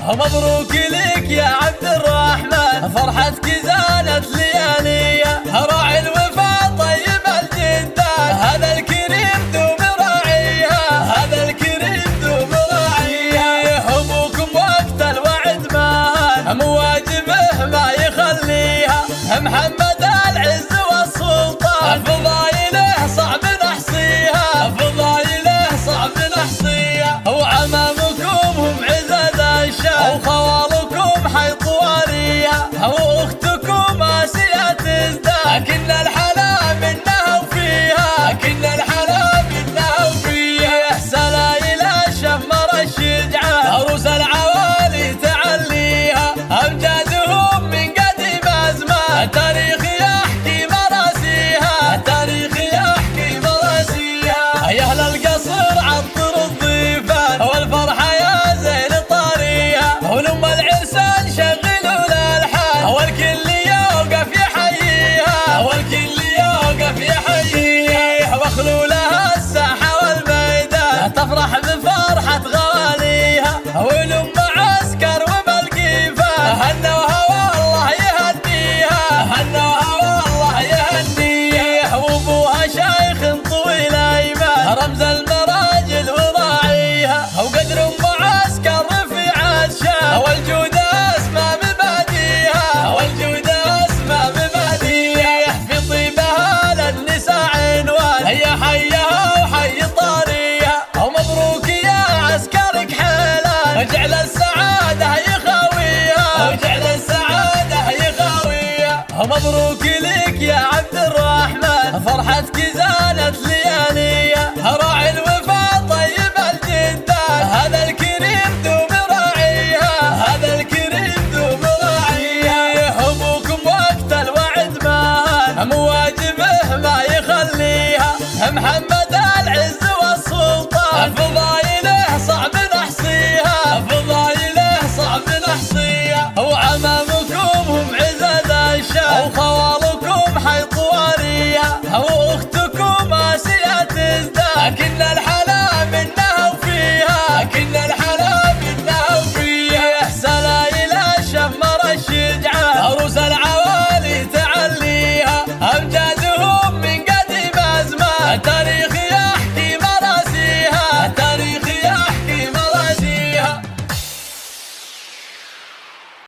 مبروك لك يا عبد الرحمن، فرحتك زانت لياليا، راعي الوفا طيب الجدان، هذا الكريم دوم راعيها، هذا الكريم دوم راعيها. ابوكم وقت الوعد مان، مواجبه ما يخليها، محمد العز والسلطان، فضايله صعب نحصيها، فضايله صعب نحصيها. وعمامكم هم عزز الشام، وخوالكم حي طواليها، واختكم اسيا تزداد، كن الحلا منها وفيها، كن الحلا منها وفيها. سلايل شمر الشجعان، عروس العوالي تعليها، امجادهم من قديم ازمان، تاريخ يحكي مراسيها، تاريخ يحكي مراسيها. يا اهل القصر عطر الضيفان، والفرحه يا زين طاريها، ولما العرسان شغلوا الالحان، والكل يوقف يحييها، والكل يوقف يحييها. واخلوا لها الساحه والميدان، تفرح بفرحه غواليها، ولما عسكر وبالقيفان، هنوها والله يهنيها، هنوها والله يهنيها. وابوها شيخ طويل ايمان، رمز المراجل وراعيها، وقدر ام عسكر رفيع الشان، والجود اسمى مباديها، والجود اسمى مباديها. في طيبها للنساء عنوان، هي حيها وحي طاريها، ومبروك يا عسكرك حيلان، وجعل السعاده يخاويها، وجعل السعاده يخاويها. مبروك لك يا عبد الرحمن، فرحتك زانت لي